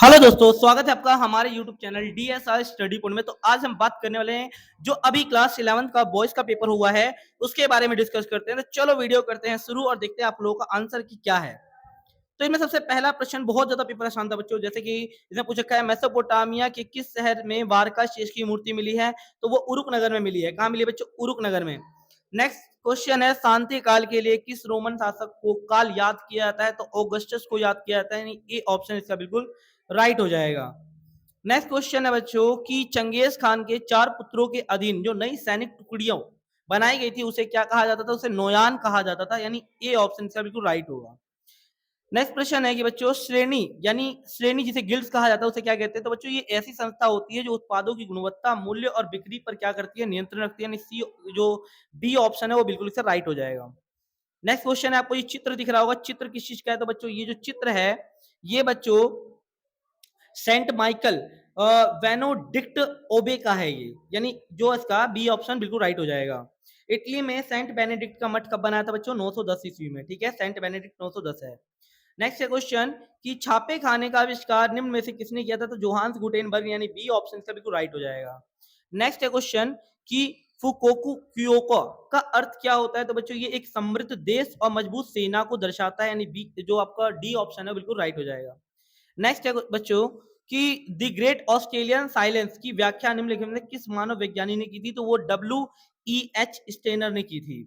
Hello दोस्तों, स्वागत है आपका हमारे YouTube channel DSR study point में। तो आज हम बात करने वाले हैं जो अभी क्लास 11th का बॉयज का पेपर हुआ है उसके बारे में डिस्कस करते हैं। तो चलो वीडियो करते हैं शुरू और देखते हैं आप लोगों का आंसर की क्या है। तो इसमें सबसे पहला प्रश्न बहुत ज्यादा पेपर आसान था बच्चों। जैसे कि इसमें पूछ रखा है मेसोपोटामिया के किस शहर में वारका शेष की मूर्ति मिली है, तो वो उरुक नगर में मिली है। कहाँ मिली है बच्चों? उरुक नगर में। नेक्स्ट क्वेश्चन है शांति काल के लिए किस रोमन शासक को काल याद किया जाता है, तो ऑगस्टस को याद किया जाता है। यानी ए ऑप्शन इसका बिल्कुल राइट हो जाएगा। नेक्स्ट क्वेश्चन है बच्चों कि चंगेज खान के 4 पुत्रों के अधीन जो नई सैनिक टुकड़ियों बनाई गई थी उसे क्या कहा जाता था? उसे नोयान कहा जाता था। यानी ए ऑप्शन इसका बिल्कुल राइट होगा। नेक्स्ट प्रश्न है कि बच्चों श्रेणी यानी श्रेणी जिसे गिल्ड्स कहा जाता है उसे क्या कहते हैं? तो बच्चों ये ऐसी संस्था होती है जो उत्पादों की गुणवत्ता, मूल्य और बिक्री पर क्या करती है? नियंत्रण रखती है। यानी सी जो बी ऑप्शन है वो बिल्कुल इसका राइट हो जाएगा। नेक्स्ट क्वेश्चन है, आपको ये चित्र दिख रहा होगा, चित्र किस चीज का है? तो बच्चों ये जो चित्र है ये बच्चों सेंट माइकल वेनोडिक्ट ओबे का है ये। यानी जो इसका बी ऑप्शन बिल्कुल राइट हो जाएगा। इटली में सेंट बेनेडिक्ट का मठ कब बनाया था बच्चों? 910 ईस्वी में। ठीक है, सेंट बेनेडिक्ट 910 है। नेक्स्ट क्वेश्चन कि छापे खाने का आविष्कार निम्न में से किसने किया था? तो जोहान्स गुटेनबर्ग। यानी बी ऑप्शन इसका बिल्कुल राइट हो जाएगा। नेक्स्ट क्वेश्चन कि फुकोकू क्योको का अर्थ क्या होता है? तो बच्चों ये एक समृद्ध देश और मजबूत सेना को दर्शाता है। यानी बी जो आपका डी ऑप्शन है बिल्कुल राइट हो जाएगा। नेक्स्ट है बच्चों कि द ग्रेट ऑस्ट्रेलियन साइलेंस की व्याख्या निम्नलिखित में किस मानव विज्ञानी ने की थी? तो वो W.E.H. स्टेनर ने की थी।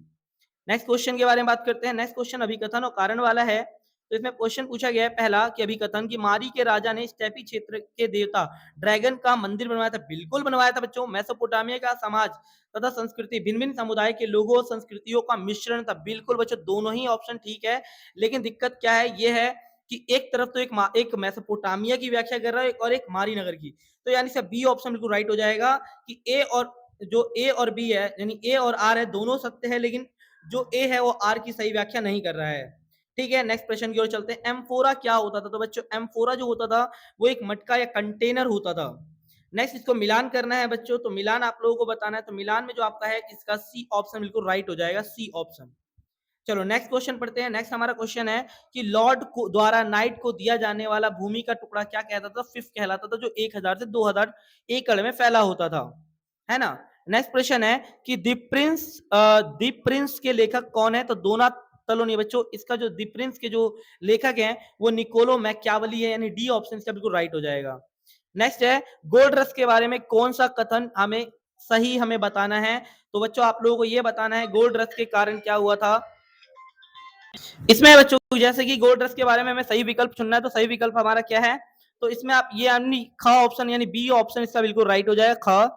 नेक्स्ट क्वेश्चन के बारे में बात करते हैं। नेक्स्ट क्वेश्चन अभिकथन और कारण वाला है। तो इसमें क्वेश्चन पूछा गया है पहला कि अभिकथन की मारी के राजा ने स्टेपी क्षेत्र के देवता ड्रैगन का मंदिर बनवाया था। बिल्कुल बनवाया था बच्चों। मेसोपोटामिया का समाज तथा संस्कृति भिन्न भिन्न समुदाय के लोगों और संस्कृतियों का मिश्रण था। बिल्कुल बच्चों, दोनों ही ऑप्शन ठीक है। लेकिन दिक्कत क्या है, ये है कि एक तरफ तो एक मेसोपोटामिया की व्याख्या कर रहा है और एक मारी नगर की। तो यानी सब बी ऑप्शन बिल्कुल राइट हो जाएगा कि ए और बी है, यानी ए और आर है, दोनों सत्य है। लेकिन जो ए है वो आर की सही व्याख्या नहीं कर रहा है। ठीक है, नेक्स्ट प्रश्न की ओर चलते हैं। एम्फोरा क्या होता था? तो बच्चों एम्फोरा जो होता था वो एक मटका या कंटेनर होता था। नेक्स्ट इसको मिलान करना है बच्चों। तो मिलान आप लोगों को बताना है। तो मिलान में जो आपका है इसका सी ऑप्शन बिल्कुल राइट हो जाएगा, सी ऑप्शन। चलो नेक्स्ट क्वेश्चन पढ़ते हैं। नेक्स्ट हमारा क्वेश्चन है कि लॉर्ड को द्वारा नाइट को दिया जाने वाला भूमि का टुकड़ा क्या कहता था? फिफ्थ कहलाता था, जो 1000 से 2000 एकड़ में फैला होता था, है ना। नेक्स्ट प्रश्न है कि द प्रिंस के लेखक कौन है? तो दोनात तलोनी बच्चों। इसका जो द प्रिंस के जो लेखक हैं वो निकोलो मैकियावेली है। यानी डी ऑप्शन इसका बिल्कुल राइट हो जाएगा। नेक्स्ट है गोल्ड रश के बारे में कौन सा कथन हमें बताना है? तो बच्चों आप लोगों को ये बताना है गोल्ड रश के कारण क्या हुआ था। इसमें बच्चों जैसे कि गोल्ड रश के बारे में हमें सही विकल्प चुनना है। तो सही विकल्प हमारा क्या है? तो इसमें आप ये ख ऑप्शन यानी बी ऑप्शन इसका बिल्कुल राइट हो जाएगा, ख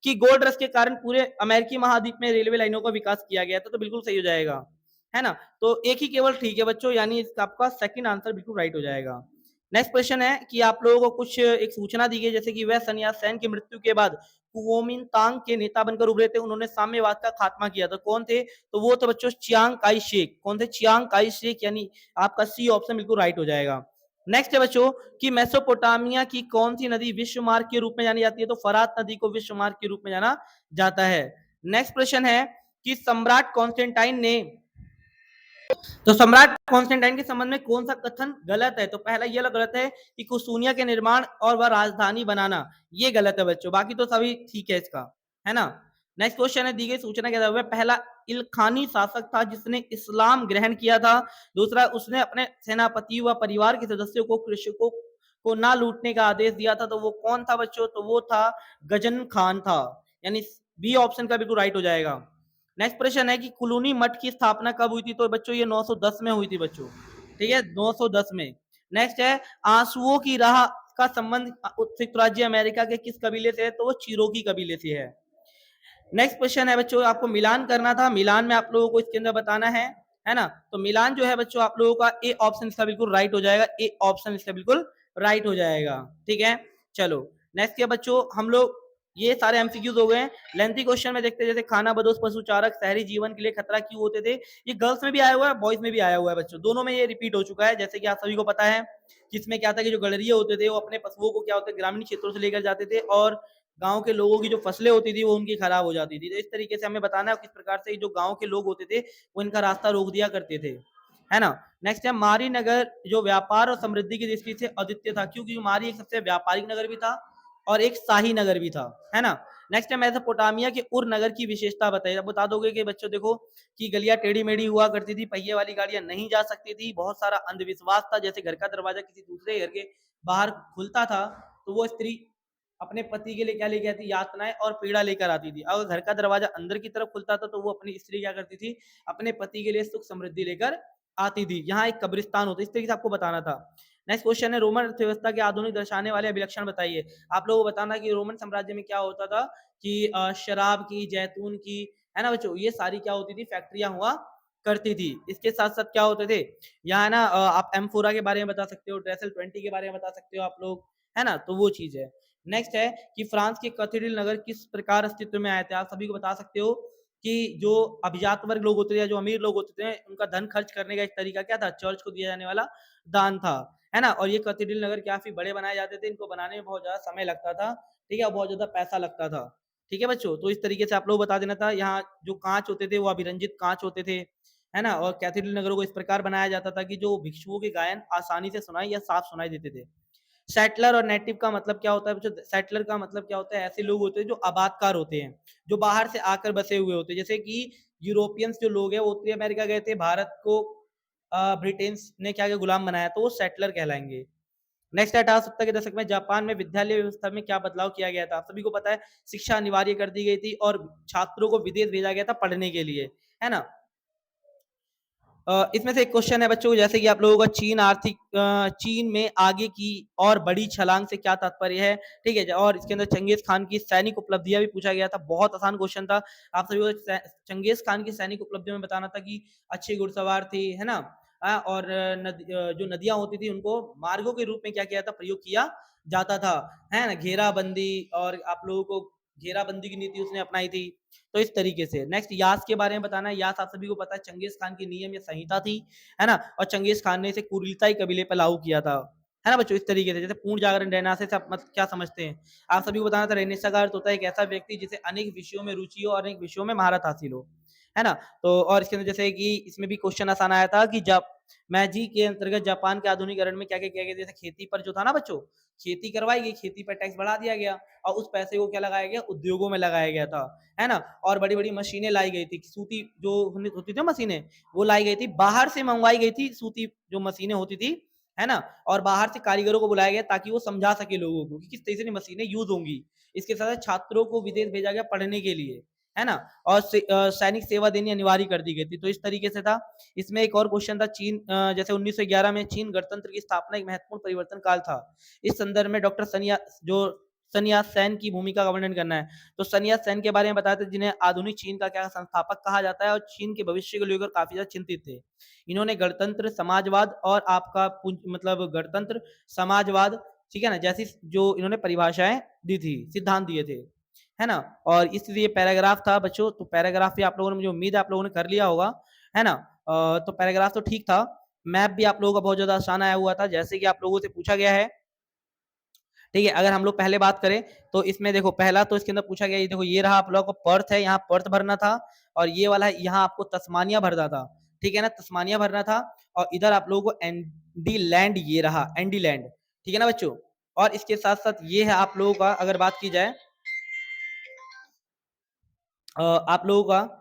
कि गोल्ड रश के कारण पूरे अमेरिकी महाद्वीप में रेलवे लाइनों का विकास किया गया था। तो बिल्कुल सही हो जाएगा, है ना। तो एक ही केवल ठीक है बच्चों, यानी इसका आपका सेकंड आंसर बिल्कुल राइट हो जाएगा। नेक्स्ट क्वेश्चन है कि आप लोगों को कुछ एक सूचना दी गई, जैसे कि वह सन्यास सेन की मृत्यु के बाद कुओमिंतांग के नेता बनकर उभरे थे। उन्होंने साम्यवाद का खात्मा किया था। कौन थे? तो वो तो बच्चों चियांग काई शेक। कौन थे? Chiang Kai Shek. यानी आपका सी ऑप्शन बिल्कुल राइट हो जाएगा। नेक्स्ट है बच्चों कि मेसोपोटामिया की कौन सी नदी विश्व मार्ग के रूप में जानी जाती है? तो फरात नदी को विश्व मार्ग के रूप में जाना जाता है। नेक्स्ट प्रश्न है कि सम्राट कॉन्स्टेंटाइन ने तो सम्राट कॉन्स्टेंटाइन के संबंध में कौन सा कथन गलत है? तो पहला ये गलत है कि कुसूनिया के निर्माण और वह राजधानी बनाना, ये गलत है बच्चों। बाकी तो सभी ठीक है इसका, है ना। नेक्स्ट क्वेश्चन है दी गई सूचना के आधार पर पहला इलखानी शासक था जिसने इस्लाम ग्रहण किया था। दूसरा, उसने अपने सेनापति व परिवार के सदस्यों को कृषकों को ना लूटने का आदेश दिया था। तो वो कौन था बच्चों? तो वो था गजन खान था। यानी बी ऑप्शन का बिल्कुल राइट हो जाएगा। नेक्स्ट प्रश्न है कि कुलूनी मठ की स्थापना कब हुई थी? तो बच्चों ये 910 में हुई थी बच्चों। ठीक है, 910 में। नेक्स्ट है आंसुओं की राह का संबंध संयुक्त राज्य अमेरिका के किस कबीले से है? तो वो चिरोकी कबीले से है। नेक्स्ट क्वेश्चन है बच्चों, आपको मिलान करना था। मिलान में आप लोगों को इसके अंदर बताना है ना। तो मिलान जो है बच्चों आप लोगों का ए ऑप्शन इसका बिल्कुल राइट हो जाएगा, ए ऑप्शन इसका बिल्कुल राइट हो जाएगा। ठीक है, चलो नेक्स्ट है बच्चों, हम लोग ये सारे एमसीक्यूज हो गए। लेंथी क्वेश्चन में देखते हैं, जैसे खाना बदोश पशुचारक शहरी जीवन के लिए खतरा क्यों होते थे? ये गर्ल्स में भी आया हुआ है, बॉयज में भी आया हुआ है बच्चों, दोनों में ये रिपीट हो चुका है। जैसे कि आप सभी को पता है जिसमें क्या था कि जो गडरिये होते थे वो अपने पशुओं को क्या होते ग्रामीण क्षेत्रों से लेकर जाते थे और गांव के लोगों की जो फसलें होती थी वो उनकी खराब हो जाती थी। तो इस तरीके से हमें बताना है किस प्रकार से जो गांव के लोग होते थे वो इनका रास्ता रोक दिया करते थे, है ना। नेक्स्ट है मारी नगर, जो व्यापार और समृद्धि की दृष्टि से अद्वितीय था, क्योंकि मारी एक सबसे व्यापारिक नगर भी था और एक शाही नगर भी था, है ना। नेक्स्ट है मेसोपोटामिया के उर नगर की विशेषता बताइए। अब बता दोगे कि बच्चों देखो कि गलियां टेढ़ी मेढ़ी हुआ करती थी, पहिए वाली गाड़ियां नहीं जा सकती थी, बहुत सारा अंधविश्वास था, जैसे घर का दरवाजा किसी दूसरे घर के बाहर खुलता था तो वो स्त्री अपने पति के लिए क्या लेके आती, यातनाएं और पीड़ा लेकर आती थी। अगर घर का दरवाजा अंदर की तरफ खुलता था तो वो अपनी स्त्री क्या करती थी, अपने पति के लिए सुख समृद्धि लेकर आती थी। यहाँ एक कब्रिस्तान होता है, इस तरीके से आपको बताना था। नेक्स्ट क्वेश्चन है रोमन अर्थव्यवस्था के आधुनिक दर्शाने वाले अभिलक्षण बताइए। आप लोगों को बताना कि रोमन साम्राज्य में क्या होता था कि शराब की, जैतून की, है ना बच्चों, ये सारी क्या होती थी, फैक्ट्रियां हुआ करती थी। इसके साथ साथ क्या होते थे यहाँ ना, आप एम्फोरा के बारे में बता सकते हो, ड्रेसल 20 के बारे में बता सकते हो आप लोग, है ना, तो वो चीज है। नेक्स्ट है कि फ्रांस के कैथेड्रल नगर किस प्रकार अस्तित्व में आए थे। आप सभी को बता सकते हो कि जो अभिजात वर्ग लोग होते थे या जो अमीर लोग होते थे, उनका धन खर्च करने का एक तरीका क्या था, चर्च को दिया जाने वाला दान था, है ना। और ये कैथेड्रल नगर काफी बड़े बनाए जाते थे, इनको बनाने में बहुत ज्यादा समय लगता था, ठीक है, बहुत ज्यादा पैसा लगता था, ठीक है बच्चों। तो इस तरीके से आप लोग बता देना था। यहाँ जो कांच होते थे वो अभिरंजित कांच होते थे, है ना। और कैथेड्रल नगरों को इस प्रकार बनाया जाता था कि जो भिक्षुओं के गायन आसानी से सुनाई या साफ सुनाई देते थे। सेटलर और नेटिव का मतलब क्या होता है बच्चों, सेटलर का मतलब क्या होता है, ऐसे लोग होते हैं जो आबादकार होते हैं, जो बाहर से आकर बसे हुए होते हैं, जैसे कि यूरोपियंस जो लोग हैं वो उत्तरी अमेरिका गए थे, भारत को ब्रिटेन ने क्या गुलाम बनाया, तो वो सेटलर कहलाएंगे। नेक्स्ट है 1870 के दशक में जापान में विद्यालय व्यवस्था में क्या बदलाव किया गया था। आप सभी को पता है शिक्षा अनिवार्य कर दी गई थी और छात्रों को विदेश भेजा गया था पढ़ने के लिए, है ना। इसमें से एक क्वेश्चन है बच्चों, जैसे कि आप लोगों का चीन में आगे की और बड़ी छलांग से क्या तात्पर्य है, ठीक है। और इसके अंदर चंगेज खान की सैनिक उपलब्धियां भी पूछा गया था, बहुत आसान क्वेश्चन था। आप सभी को चंगेज खान की सैनिक उपलब्धियों में बताना था कि अच्छे घुड़सवार थी, है ना। और जो नदियां होती थी उनको मार्गों के रूप में क्या किया था, प्रयोग किया जाता था, है ना। घेराबंदी, और आप लोगों को घेराबंदी की नीति उसने अपनाई थी, तो इस तरीके से। नेक्स्ट यास के बारे में बताना है। यास आप सभी को पता है चंगेज खान की नियम या संहिता थी, है ना। और चंगेज खान ने इसे कुरीलताई कबीले पर लागू किया था, है ना बच्चों। इस तरीके से जैसे पूर्ण जागरण रेनेसां से आप क्या समझते हैं। आप सभी को बताना था रेनेसां का अर्थ होता है एक ऐसा व्यक्ति जिसे अनेक विषयों में रुचि हो और अनेक विषयों में महारत हासिल हो, है ना। तो और इसके अंदर जैसे कि इसमें भी क्वेश्चन आसान आया था कि जब मैजी के अंतर्गत जापान के आधुनिकरण में क्या क्या किया गया, जैसे खेती पर जो था ना बच्चों, खेती करवाई गई, खेती पर टैक्स बढ़ा दिया गया और उस पैसे को क्या लगाया गया, उद्योगों में लगाया गया था, है ना। और बड़ी बड़ी मशीनें लाई गई थी, सूती जो होती थी मशीनें, वो लाई गई थी, बाहर से मंगवाई गई थी सूती जो मशीनें होती थी, है ना। और बाहर से कारीगरों को बुलाया गया ताकि वो समझा सके लोगों को कि किस तरीके से मशीनें यूज होंगी। इसके साथ छात्रों को विदेश भेजा गया पढ़ने के लिए, है ना। और सैनिक सेवा देनी अनिवार्य कर दी गई थी, तो इस तरीके से था। इसमें एक और क्वेश्चन था चीन, जैसे 1911 में चीन गणतंत्र की स्थापना एक महत्वपूर्ण परिवर्तन काल था। इस संदर्भ में डॉक्टर सन्यास सेन की भूमिका का वर्णन करना है। तो सन्यास सेन के बारे में बताते हैं, जिन्हें आधुनिक चीन का क्या संस्थापक कहा जाता है और चीन के भविष्य को लेकर काफी ज्यादा चिंतित थे। इन्होंने गणतंत्र समाजवाद और आपका मतलब गणतंत्र समाजवाद, ठीक है ना, जैसी जो इन्होंने परिभाषाएं दी थी, सिद्धांत दिए थे, है ना। और इसलिए पैराग्राफ था बच्चों, तो पैराग्राफ भी आप लोगों ने, मुझे उम्मीद है आप लोगों ने कर लिया होगा, है ना। तो पैराग्राफ तो ठीक था। मैप भी आप लोगों का बहुत ज्यादा आसान आया हुआ था, जैसे कि आप लोगों से पूछा गया है, ठीक है। अगर हम लोग पहले बात करें तो इसमें देखो पहला तो इसके अंदर पूछा गया, ये देखो ये रहा आप लोगों को पर्थ है, यहाँ पर्थ भरना था, और ये वाला है यहाँ आपको तस्मानिया भरना था, ठीक है ना, तस्मानिया भरना था। और इधर आप लोगों को एंडी लैंड, ये रहा एंडी लैंड, ठीक है ना बच्चों। और इसके साथ साथ ये है आप लोगों का, अगर बात की जाए आप लोगों का